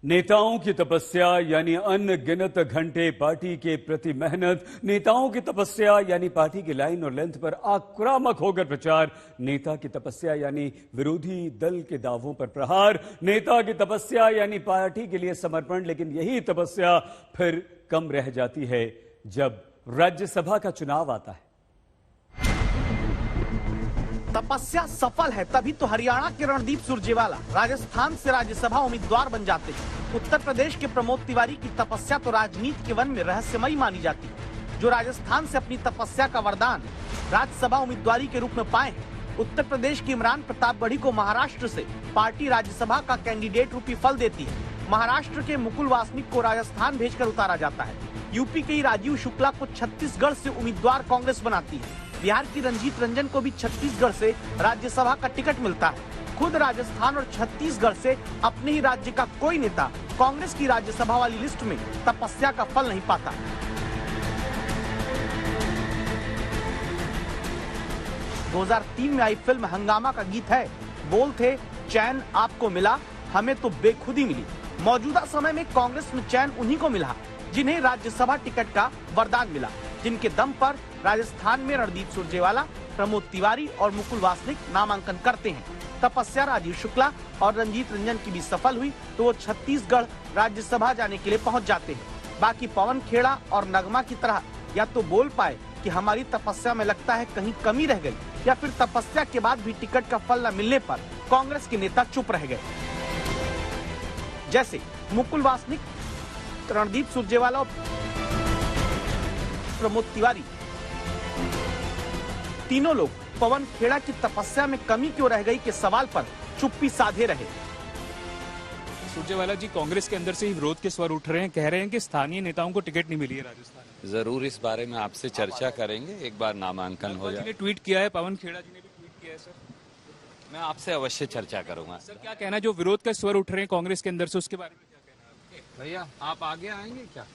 नेताओं की तपस्या यानी अनगिनत घंटे पार्टी के प्रति मेहनत, नेताओं की तपस्या यानी पार्टी की लाइन और लेंथ पर आक्रामक होकर प्रचार, नेता की तपस्या यानी विरोधी दल के दावों पर प्रहार, नेता की तपस्या यानी पार्टी के लिए समर्पण। लेकिन यही तपस्या फिर कम रह जाती है जब राज्यसभा का चुनाव आता है। तपस्या सफल है तभी तो हरियाणा के रणदीप सुरजेवाला राजस्थान से राज्यसभा उम्मीदवार बन जाते हैं। उत्तर प्रदेश के प्रमोद तिवारी की तपस्या तो राजनीति के वन में रहस्यमयी मानी जाती है, जो राजस्थान से अपनी तपस्या का वरदान राज्यसभा उम्मीदवारी के रूप में पाए हैं। उत्तर प्रदेश के इमरान प्रतापगढ़ी को महाराष्ट्र से पार्टी राज्यसभा का कैंडिडेट रूपी फल देती है। महाराष्ट्र के मुकुल वासनिक को राजस्थान भेजकर उतारा जाता है। यूपी के राजीव शुक्ला को छत्तीसगढ़ से उम्मीदवार कांग्रेस बनाती है। बिहार की रंजीत रंजन को भी छत्तीसगढ़ से राज्यसभा का टिकट मिलता है। खुद राजस्थान और छत्तीसगढ़ से अपने ही राज्य का कोई नेता कांग्रेस की राज्यसभा वाली लिस्ट में तपस्या का फल नहीं पाता। दो 2003 में आई फिल्म हंगामा का गीत है, बोल थे चैन आपको मिला, हमें तो बेखुदी मिली। मौजूदा समय में कांग्रेस में चैन उन्हीं को मिला जिन्हें राज्यसभा टिकट का वरदान मिला, जिनके दम पर राजस्थान में रणदीप सुरजेवाला, प्रमोद तिवारी और मुकुल वासनिक नामांकन करते हैं। तपस्या राजीव शुक्ला और रंजीत रंजन की भी सफल हुई तो वो छत्तीसगढ़ राज्यसभा जाने के लिए पहुंच जाते हैं। बाकी पवन खेड़ा और नगमा की तरह या तो बोल पाए कि हमारी तपस्या में लगता है कहीं कमी रह गई, या फिर तपस्या के बाद भी टिकट का फल न मिलने पर कांग्रेस के नेता चुप रह गए। जैसे मुकुल वासनिक, रणदीप सुरजेवाला और प्रमोद तिवारी, तीनों लोग पवन खेड़ा की तपस्या में कमी क्यों रह गई के सवाल पर चुप्पी साधे रहे। सुरजेवाला जी, कांग्रेस के अंदर से ही विरोध के स्वर उठ रहे हैं, कह रहे हैं कि स्थानीय नेताओं को टिकट नहीं मिली है राजस्थान में। जरूर इस बारे में आपसे चर्चा करेंगे, एक बार नामांकन हो जाए। ट्वीट किया है, पवन खेड़ा जी ने भी ट्वीट किया है। सर, मैं आपसे अवश्य चर्चा करूंगा। सर, क्या कहना, जो विरोध का स्वर उठ रहे हैं कांग्रेस के अंदर से, उसके बारे में क्या कहना है? भैया आप आगे आएंगे क्या?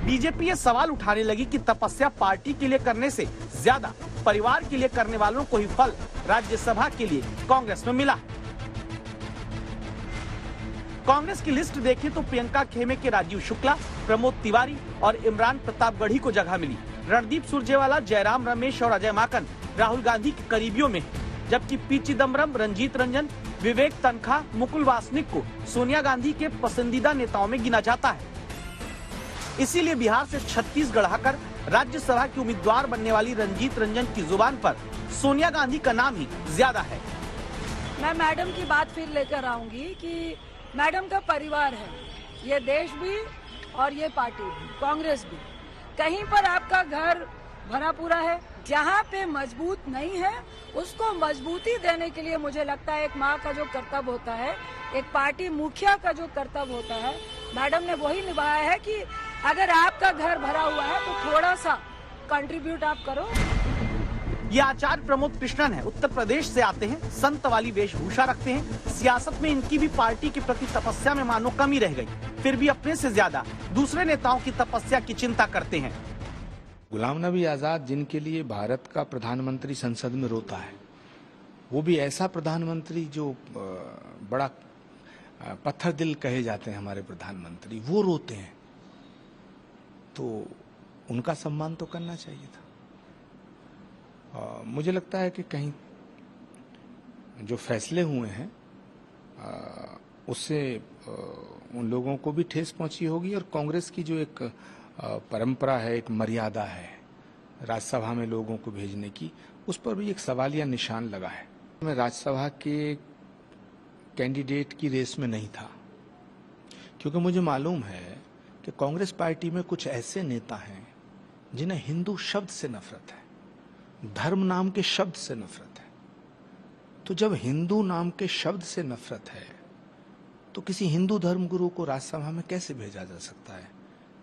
बीजेपी ये सवाल उठाने लगी कि तपस्या पार्टी के लिए करने से ज्यादा परिवार के लिए करने वालों को ही फल राज्यसभा के लिए कांग्रेस में मिला। कांग्रेस की लिस्ट देखें तो प्रियंका खेमे के राजीव शुक्ला, प्रमोद तिवारी और इमरान प्रतापगढ़ी को जगह मिली। रणदीप सुरजेवाला, जयराम रमेश और अजय माकन राहुल गांधी के करीबियों में, जबकि पी चिदम्बरम, रंजीत रंजन, विवेक तनखा, मुकुल वासनिक को सोनिया गांधी के पसंदीदा नेताओं में गिना जाता है। इसीलिए बिहार से छत्तीसगढ़ आकर राज्यसभा की उम्मीदवार बनने वाली रंजीत रंजन की जुबान पर सोनिया गांधी का नाम ही ज्यादा है। मैं मैडम की बात फिर लेकर आऊंगी कि मैडम का परिवार है, ये देश भी और ये पार्टी भी, कांग्रेस भी। कहीं पर आपका घर भरा पूरा है, जहाँ पे मजबूत नहीं है उसको मजबूती देने के लिए मुझे लगता है एक माँ का जो कर्तव्य होता है, एक पार्टी मुखिया का जो कर्तव्य होता है, मैडम ने वही निभाया है कि अगर आपका घर भरा हुआ है तो थोड़ा सा कंट्रीब्यूट आप करो। ये आचार्य प्रमोद कृष्णन है, उत्तर प्रदेश से आते हैं, संत वाली वेशभूषा रखते हैं। सियासत में इनकी भी पार्टी के प्रति तपस्या में मानो कमी रह गई, फिर भी अपने से ज्यादा दूसरे नेताओं की तपस्या की चिंता करते हैं। गुलाम नबी आजाद, जिनके लिए भारत का प्रधानमंत्री संसद में रोता है, वो भी ऐसा प्रधानमंत्री जो बड़ा पत्थर दिल कहे जाते हैं हमारे प्रधानमंत्री, वो रोते हैं, तो उनका सम्मान तो करना चाहिए था। मुझे लगता है कि कहीं जो फैसले हुए हैं उससे उन लोगों को भी ठेस पहुंची होगी, और कांग्रेस की जो एक परंपरा है, एक मर्यादा है राज्यसभा में लोगों को भेजने की, उस पर भी एक सवालिया निशान लगा है। मैं राज्यसभा के कैंडिडेट की रेस में नहीं था, क्योंकि मुझे मालूम है कि कांग्रेस पार्टी में कुछ ऐसे नेता हैं जिन्हें हिंदू शब्द से नफरत है, धर्म नाम के शब्द से नफरत है। तो जब हिंदू नाम के शब्द से नफरत है तो किसी हिंदू धर्मगुरु को राज्यसभा में कैसे भेजा जा सकता है,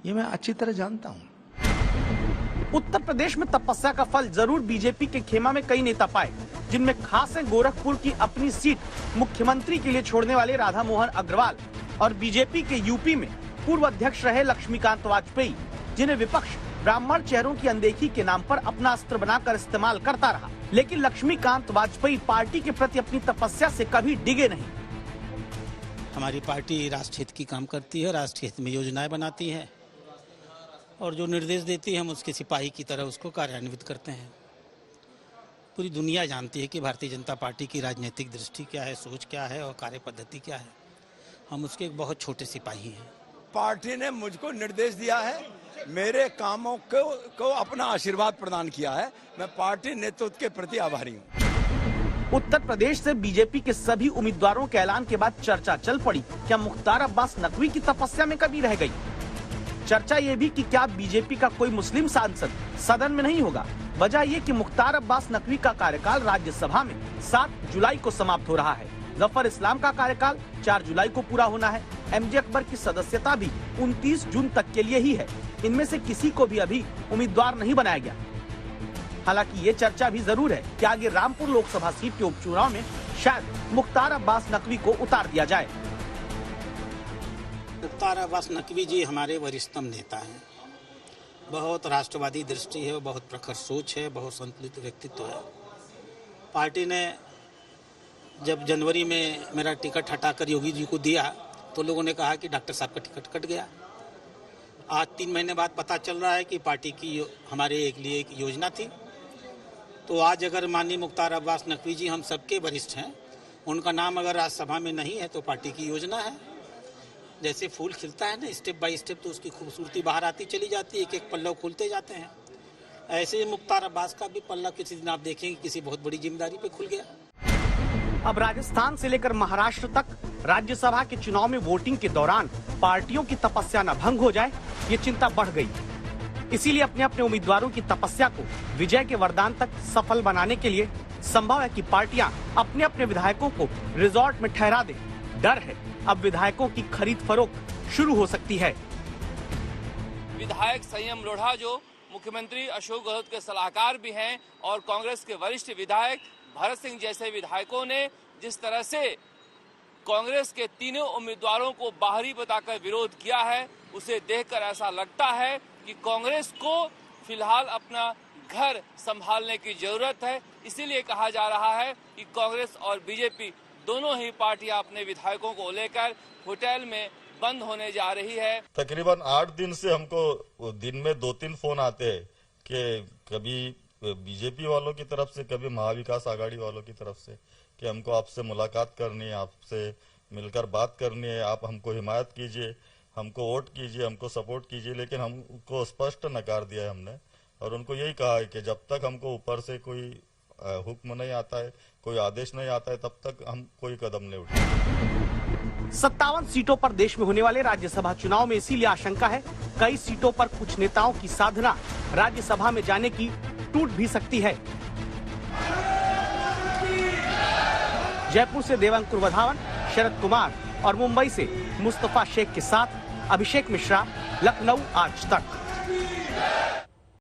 ये मैं अच्छी तरह जानता हूं। उत्तर प्रदेश में तपस्या का फल जरूर बीजेपी के खेमा में कई नेता पाए, जिनमें खास है गोरखपुर की अपनी सीट मुख्यमंत्री के लिए छोड़ने वाले राधा मोहन अग्रवाल, और बीजेपी के यूपी में पूर्व अध्यक्ष रहे लक्ष्मीकांत वाजपेयी, जिन्हें विपक्ष ब्राह्मण चेहरों की अनदेखी के नाम पर अपना अस्त्र बनाकर इस्तेमाल करता रहा। लेकिन लक्ष्मीकांत वाजपेयी पार्टी के प्रति अपनी तपस्या से कभी डिगे नहीं। हमारी पार्टी राष्ट्र हित की काम करती है, राष्ट्र हित में योजनाएं बनाती है और जो निर्देश देती है हम उसके सिपाही की तरह उसको कार्यान्वित करते हैं। पूरी दुनिया जानती है कि भारतीय जनता पार्टी की राजनीतिक दृष्टि क्या है, सोच क्या है और कार्य पद्धति क्या है। हम उसके एक बहुत छोटे सिपाही हैं। पार्टी ने मुझको निर्देश दिया है, मेरे कामों को अपना आशीर्वाद प्रदान किया है। मैं पार्टी नेतृत्व के प्रति आभारी हूँ। उत्तर प्रदेश से बीजेपी के सभी उम्मीदवारों के ऐलान के बाद चर्चा चल पड़ी, क्या मुख्तार अब्बास नकवी की तपस्या में कभी रह गई। चर्चा ये भी कि क्या बीजेपी का कोई मुस्लिम सांसद सदन में नहीं होगा। वजह ये कि मुख्तार अब्बास नकवी का कार्यकाल राज्यसभा में 7 जुलाई को समाप्त हो रहा है। जफर इस्लाम का कार्यकाल 4 जुलाई को पूरा होना है। एमजे अकबर की सदस्यता भी 29 जून तक के लिए ही है। इनमें से किसी को भी अभी उम्मीदवार नहीं बनाया गया। हालांकि ये चर्चा भी जरूर है कि आगे रामपुर लोकसभा सीट के उपचुनाव में शायद मुख्तार अब्बास नकवी को उतार दिया जाए। मुख्तार अब्बास नकवी जी हमारे वरिष्ठतम नेता हैं। बहुत राष्ट्रवादी दृष्टि है, बहुत प्रखर सोच है, बहुत संतुलित व्यक्तित्व है। पार्टी ने जब जनवरी में मेरा टिकट हटाकर योगी जी को दिया तो लोगों ने कहा कि डॉक्टर साहब का टिकट कट गया। आज 3 महीने बाद पता चल रहा है कि पार्टी की हमारे लिए एक योजना थी। तो आज अगर माननीय मुख्तार अब्बास नकवी जी हम सबके वरिष्ठ हैं, उनका नाम अगर राज्यसभा में नहीं है तो पार्टी की योजना है। जैसे फूल खिलता है ना स्टेप बाय स्टेप, तो उसकी खूबसूरती बाहर आती चली जाती है, एक एक पल्ला खुलते जाते हैं। ऐसे मुख्तार अब्बास का भी पल्ला किसी दिन आप देखेंगे किसी बहुत बड़ी जिम्मेदारी पे खुल गया। अब राजस्थान से लेकर महाराष्ट्र तक राज्यसभा के चुनाव में वोटिंग के दौरान पार्टियों की तपस्या न भंग हो जाए, ये चिंता बढ़ गई। इसीलिए अपने अपने उम्मीदवारों की तपस्या को विजय के वरदान तक सफल बनाने के लिए संभव है कि पार्टियां अपने अपने विधायकों को रिजॉर्ट में ठहरा दें। डर है अब विधायकों की खरीद फरोख्त शुरू हो सकती है। विधायक संयम लोढ़ा जो मुख्यमंत्री अशोक गहलोत के सलाहकार भी हैं और कांग्रेस के वरिष्ठ विधायक भरत सिंह जैसे विधायकों ने जिस तरह से कांग्रेस के तीनों उम्मीदवारों को बाहरी बताकर विरोध किया है, उसे देखकर ऐसा लगता है कि कांग्रेस को फिलहाल अपना घर संभालने की जरूरत है। इसीलिए कहा जा रहा है कि कांग्रेस और बीजेपी दोनों ही पार्टियां अपने विधायकों को लेकर होटल में बंद होने जा रही है। तकरीबन 8 दिन से हमको दिन में 2-3 फोन आते हैं कि कभी बीजेपी वालों की तरफ से, कभी महाविकास आघाड़ी वालों की तरफ से कि हमको आपसे मुलाकात करनी है, आपसे मिलकर बात करनी है, आप हमको हिमायत कीजिए, हमको वोट कीजिए, हमको सपोर्ट कीजिए। लेकिन हमको स्पष्ट नकार दिया है हमने और उनको यही कहा है कि जब तक हमको ऊपर से कोई हुक्म नहीं आता है, कोई आदेश नहीं आता है, तब तक हम कोई कदम नहीं उठाएंगे। 57 सीटों पर देश में होने वाले राज्यसभा चुनाव में इसीलिए आशंका है कई सीटों पर कुछ नेताओं की साधना राज्यसभा में जाने की टूट भी सकती है। जयपुर से देवांकुर वधावन, शरद कुमार और मुंबई से मुस्तफा शेख के साथ अभिषेक मिश्रा, लखनऊ आज तक।